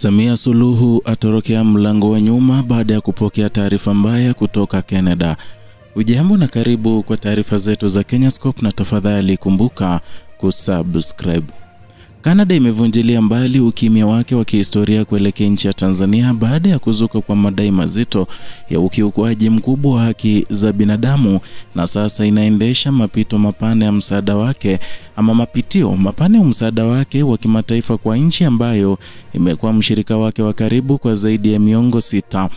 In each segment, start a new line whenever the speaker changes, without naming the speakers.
Samia Suluhu atorokea mlango wa nyuma baada ya kupokea taarifa mbaya kutoka Canada. Ujambo na karibu kwa taarifa zetu za Kenyascope, na tafadhali kumbuka kusubscribe. Canada imevunjilia mbali ukimya wake wa kihistoria kuelekea nchi ya Tanzania baada ya kuzuka kwa madai mazito ya ukiukwaji mkubwa wa haki za binadamu, na sasa inaendesha mapitio mapana ya msaada wake wa kimataifa kwa nchi ambayo imekuwa mshirika wake wa karibu kwa zaidi ya miongo 6.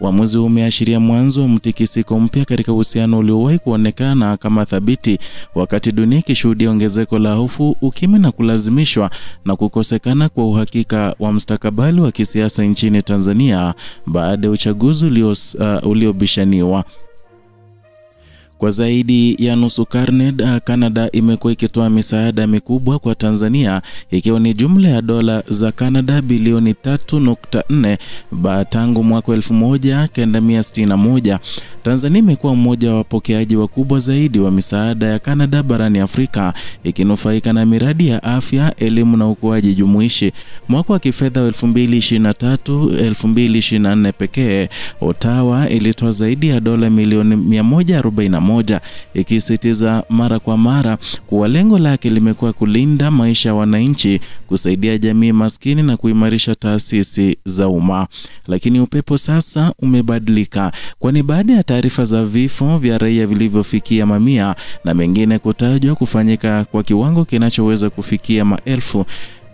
Uamuzi umeashiria mwanzo wa mtikisiko mpya katika uhusiano uliowahi kuonekana kama thabiti, wakati dunia ikishuhudia ongezeko la hofu, ukimya na kulazimishwa na kukosekana kwa uhakika wa mustakabali wa kisiasa nchini Tanzania baada ya uchaguzi uliobishaniwa. Kwa zaidi ya nusu karne, Canada imekuwa ikitoa misaada mikubwa kwa Tanzania, ikiwa ni jumla ya dola za Canada bilioni 3.4 tangu mwaka 1961. Tanzania imekuwa mmoja wa wapokeaji wakubwa zaidi wa misaada ya Canada barani Afrika, ikinufaika na miradi ya afya, elimu na ukuaji jumuishi. Mwaka wa kifedha 2023-2024 pekee, Ottawa ilitoa zaidi ya dola milioni 141, ikisisitiza mara kwa mara kuwa lengo lake limekuwa kulinda maisha ya wananchi, kusaidia jamii maskini na kuimarisha taasisi za umma. Lakini upepo sasa umebadilika, kwani baada ya taarifa za vifo vya raia vilivyofikia mamia na mengine kutajwa kufanyika kwa kiwango kinachoweza kufikia maelfu,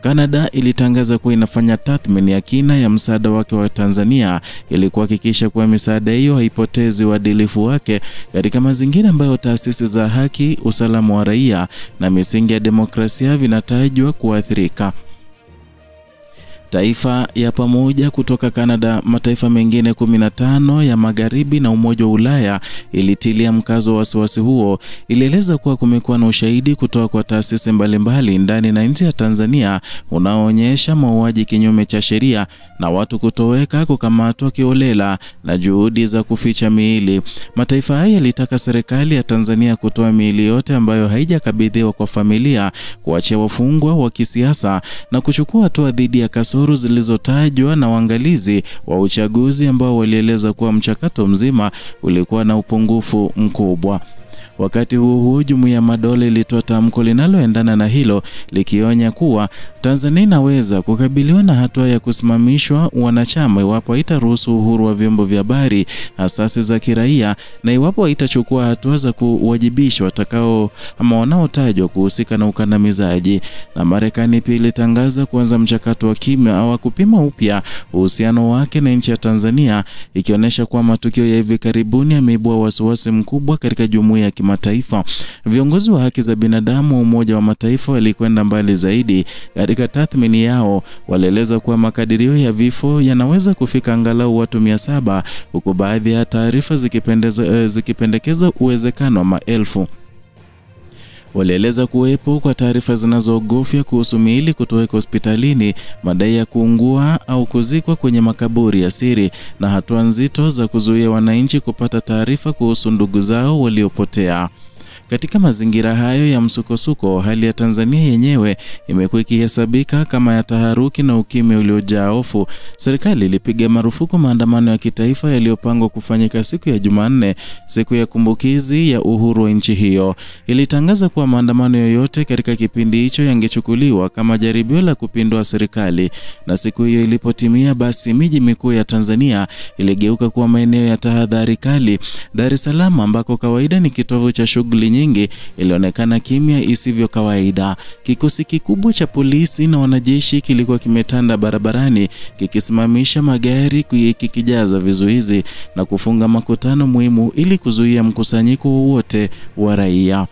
Canada ilitangaza kuwa inafanya tathmini ya kina ya msaada wake wa Tanzania ili kuhakikisha kuwa misaada hiyo haipotezi uadilifu wake katika mazingira ambayo taasisi za haki, usalama wa raia na misingi ya demokrasia vinatajwa kuathirika. Taifa ya pamoja kutoka Canada, mataifa mengine 15 ya Magharibi na Umoja wa Ulaya ilitilia mkazo wa wasiwasi huo. Ilieleza kuwa kumekuwa na ushahidi kutoka kwa taasisi mbalimbali ndani na nje ya Tanzania unaoonyesha mauaji kinyume cha sheria na watu kutoweka, kukamatwa kiholela na juhudi za kuficha miili. Mataifa haya yalitaka serikali ya Tanzania kutoa miili yote ambayo haijakabidhiwa kwa familia, kuachia wafungwa wa kisiasa na kuchukua hatua dhidi ya kasoro zilizotajwa na waangalizi wa uchaguzi ambao walieleza kuwa mchakato mzima ulikuwa na upungufu mkubwa. Wakati huo Jumuiya ya Madola ilitoa tamko linaloendana na hilo, likionya kuwa Tanzania inaweza kukabiliwa na hatua ya kusimamishwa wanachama iwapo haitaruhusu uhuru wa vyombo vya habari, asasi za kiraia, na iwapo haitachukua hatua za kuwajibishwa wanaotajwa kuhusika na ukandamizaji. Na Marekani pia ilitangaza kuanza mchakato wa kimya au kupima upya uhusiano wake na nchi ya Tanzania, ikionyesha kuwa matukio ya hivi karibuni yameibua wasiwasi mkubwa katika jumuiya ya kimataifa. Viongozi wa haki za binadamu wa Umoja wa Mataifa walikwenda mbali zaidi. Katika tathmini yao, walieleza kuwa makadirio ya vifo yanaweza kufika angalau watu 700, huku baadhi ya taarifa zikipendekeza uwezekano wa maelfu. Walieleza kuwepo kwa taarifa zinazoogofya kuhusu miili kutoweka hospitalini, madai ya kuungua au kuzikwa kwenye makaburi ya siri, na hatua nzito za kuzuia wananchi kupata taarifa kuhusu ndugu zao waliopotea. Katika mazingira hayo ya msukosuko, hali ya Tanzania yenyewe imekuwa ikihesabika kama ya taharuki na ukimya uliojaa hofu. Serikali ilipiga marufuku maandamano ya kitaifa yaliyopangwa kufanyika siku ya Jumanne, siku ya kumbukizi ya uhuru wa nchi hiyo. Ilitangaza kuwa maandamano yoyote katika kipindi hicho yangechukuliwa kama jaribio la kupindua serikali, na siku hiyo ilipotimia, basi miji mikuu ya Tanzania iligeuka kuwa maeneo ya tahadhari kali. Dar es Salaam, ambako kawaida ni kitovu cha shughuli nyingi, ilionekana kimya isivyo kawaida. Kikosi kikubwa cha polisi na wanajeshi kilikuwa kimetanda barabarani, kikisimamisha magari, kikijaza vizuizi na kufunga makutano muhimu ili kuzuia mkusanyiko wowote wa raia.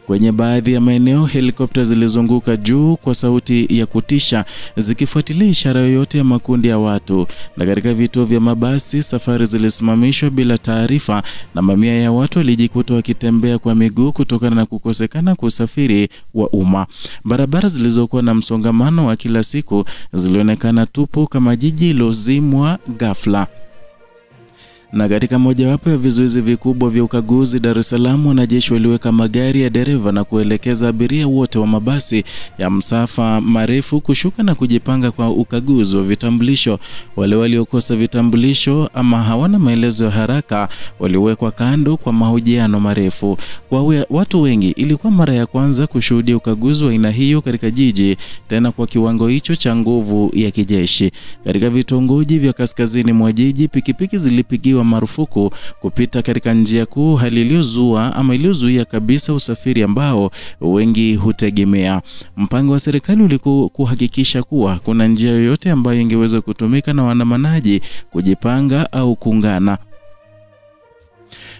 Kwenye baadhi ya maeneo, helikopta zilizunguka juu kwa sauti ya kutisha, zikifuatilia ishara yoyote ya makundi ya watu. Na katika vituo vya mabasi, safari zilisimamishwa bila taarifa, na mamia ya watu walijikuta wakitembea kwa miguu kutokana na kukosekana kwa usafiri wa umma. Barabara zilizokuwa na msongamano wa kila siku zilionekana tupu, kama jiji lilozimwa ghafla. Na katika mojawapo ya vizuizi vikubwa vya ukaguzi Dar es Salaam, wanajeshi waliweka magari ya dereva na kuelekeza abiria wote wa mabasi ya msafa marefu kushuka na kujipanga kwa ukaguzi wa vitambulisho. Wale waliokosa vitambulisho ama hawana maelezo ya haraka waliwekwa kando kwa mahojiano marefu. Kwa watu wengi ilikuwa mara ya kwanza kushuhudia ukaguzi wa aina hiyo katika jiji, tena kwa kiwango hicho cha nguvu ya kijeshi. Katika vitongoji vya kaskazini mwa jiji, pikipiki zilipigiwa marufuku kupita katika njia kuu, hali iliyozuia kabisa usafiri ambao wengi hutegemea. Mpango wa serikali ulikuwa kuhakikisha kuwa kuna njia yoyote ambayo ingeweza kutumika na waandamanaji kujipanga au kuungana.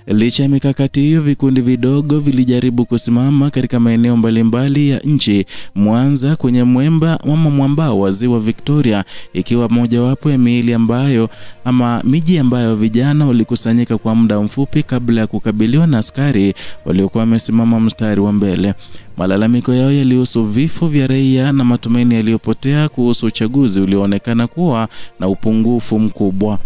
Licha ya mikakati hiyo, vikundi vidogo vilijaribu kusimama katika maeneo mbalimbali ya nchi. Mwanza kwenye mwambao wa Ziwa Victoria ikiwa mojawapo ya miji ambayo vijana walikusanyika kwa muda mfupi kabla ya kukabiliwa na askari waliokuwa wamesimama mstari wa mbele. Malalamiko yao yalihusu vifo vya raia na matumaini yaliyopotea kuhusu uchaguzi ulioonekana kuwa na upungufu mkubwa.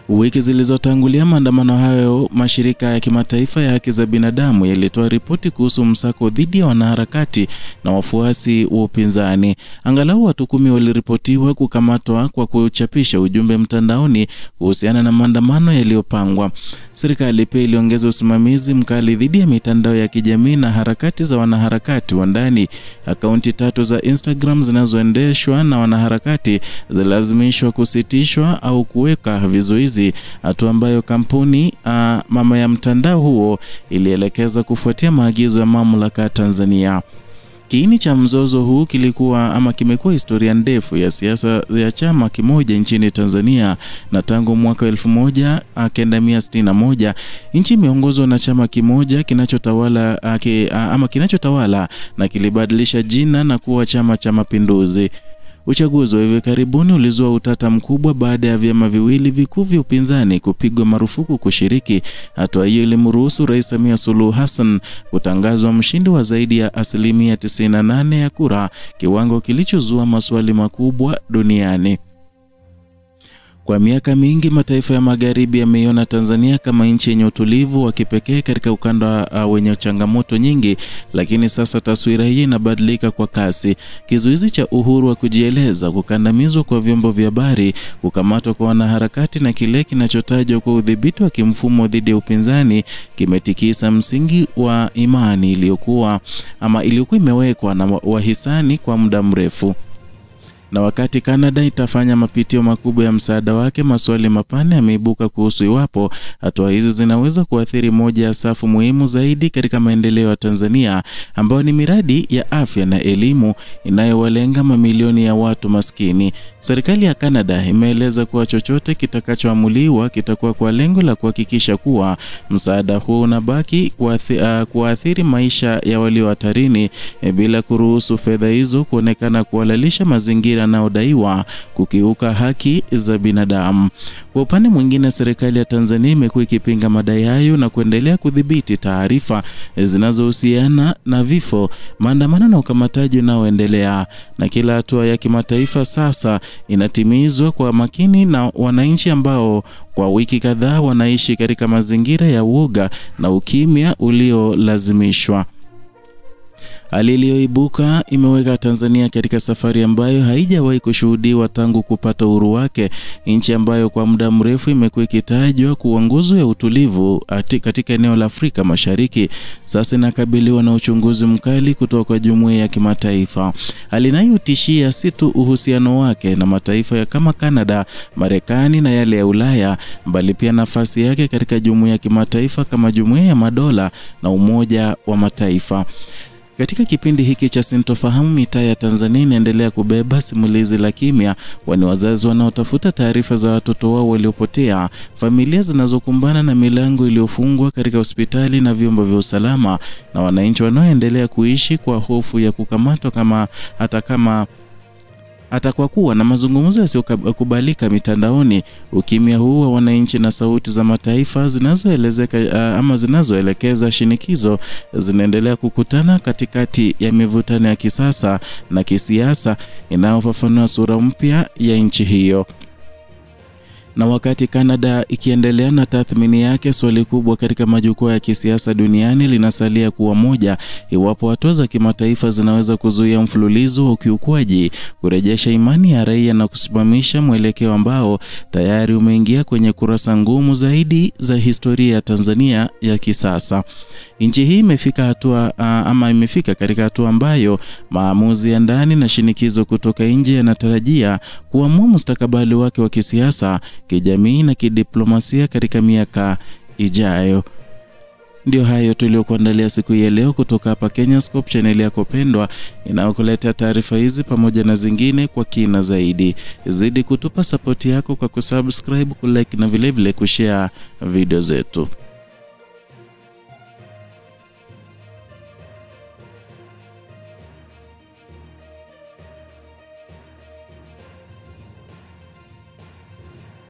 Wiki zilizotangulia maandamano hayo, mashirika ya kimataifa ya haki za binadamu yalitoa ripoti kuhusu msako dhidi ya wanaharakati na wafuasi wa upinzani. Angalau watu 10 waliripotiwa kukamatwa kwa kuchapisha ujumbe mtandaoni kuhusiana na maandamano yaliyopangwa. Serikali pia iliongeza usimamizi mkali dhidi ya mitandao ya kijamii na harakati za wanaharakati wa ndani. Akaunti 3 za Instagram zinazoendeshwa na wanaharakati zilazimishwa kusitishwa au kuweka vizuizi, hatua ambayo kampuni mama ya mtandao huo ilielekeza kufuatia maagizo ya mamlaka ya Tanzania. Kiini cha mzozo huu kimekuwa historia ndefu ya siasa ya chama kimoja nchini Tanzania, na tangu mwaka 1961 nchi imeongozwa na chama kimoja kinachotawala na kilibadilisha jina na kuwa Chama cha Mapinduzi. Uchaguzi wa hivi karibuni ulizua utata mkubwa baada ya vyama viwili vikuu vya upinzani kupigwa marufuku kushiriki. Hatua hiyo ilimruhusu Rais Samia Suluhu Hassan kutangazwa mshindi wa zaidi ya 98% ya kura, kiwango kilichozua maswali makubwa duniani. Kwa miaka mingi mataifa ya magharibi yameiona Tanzania kama nchi yenye utulivu wa kipekee katika ukanda wenye changamoto nyingi, lakini sasa taswira hii inabadilika kwa kasi. Kizuizi cha uhuru wa kujieleza, kukandamizwa kwa vyombo vya habari, kukamatwa kwa wanaharakati na kile kinachotajwa kwa udhibiti wa kimfumo dhidi ya upinzani kimetikisa msingi wa imani iliyokuwa imewekwa na wahisani kwa muda mrefu. Na wakati Canada itafanya mapitio makubwa ya msaada wake, maswali mapana yameibuka kuhusu iwapo hatua hizi zinaweza kuathiri moja ya safu muhimu zaidi katika maendeleo ya Tanzania, ambayo ni miradi ya afya na elimu inayowalenga mamilioni ya watu maskini. Serikali ya Canada imeeleza kuwa chochote kitakachoamuliwa kitakuwa kwa lengo la kuhakikisha kuwa msaada huo unabaki kuathiri maisha ya walio hatarini, bila kuruhusu fedha hizo kuonekana kuhalalisha mazingira yanayodaiwa kukiuka haki za binadamu. Kwa upande mwingine, serikali ya Tanzania imekuwa ikipinga madai hayo na kuendelea kudhibiti taarifa zinazohusiana na vifo, maandamano na ukamataji unaoendelea. Na kila hatua ya kimataifa sasa inatimizwa kwa makini na wananchi ambao kwa wiki kadhaa wanaishi katika mazingira ya uoga na ukimya uliolazimishwa. Hali iliyoibuka imeweka Tanzania katika safari ambayo haijawahi kushuhudiwa tangu kupata uhuru wake. Nchi ambayo kwa muda mrefu imekuwa ikitajwa kuwa nguzo ya utulivu katika eneo la Afrika Mashariki, sasa inakabiliwa na uchunguzi mkali kutoka kwa jumuiya ya kimataifa. Hali inayotishia si tu uhusiano wake na mataifa kama Canada, Marekani na yale ya Ulaya, bali pia nafasi yake katika jumuiya ya kimataifa kama Jumuiya ya Madola na Umoja wa Mataifa. Katika kipindi hiki cha sintofahamu, mitaa ya Tanzania inaendelea kubeba simulizi la kimya, wani wazazi wanaotafuta taarifa za watoto wao waliopotea, familia zinazokumbana na milango iliyofungwa katika hospitali na vyombo vya usalama, na wananchi wanaoendelea kuishi kwa hofu ya kukamatwa hata kwa kuwa na mazungumzo yasiyokubalika mitandaoni. Ukimya huu wa wananchi na sauti za mataifa zinazoelekeza shinikizo zinaendelea kukutana katikati ya mivutano ya kisasa na kisiasa inayofafanua sura mpya ya nchi hiyo. Na wakati Canada ikiendelea na tathmini yake, swali kubwa katika majukwaa ya kisiasa duniani linasalia kuwa moja: iwapo hatua za kimataifa zinaweza kuzuia mfululizo wa ukiukwaji, kurejesha imani ya raia na kusimamisha mwelekeo ambao tayari umeingia kwenye kurasa ngumu zaidi za historia ya Tanzania ya kisasa. Nchi hii imefika katika hatua ambayo maamuzi ya ndani na shinikizo kutoka nje yanatarajia kuamua mustakabali wake wa kisiasa, kijamii na kidiplomasia katika miaka ijayo. Ndio hayo tuliokuandalia siku ya leo kutoka hapa Kenyascope, channel yako pendwa inayokuletea taarifa hizi pamoja na zingine kwa kina zaidi. Zidi kutupa support yako kwa kusubscribe, kulike na vile vile kushare video zetu.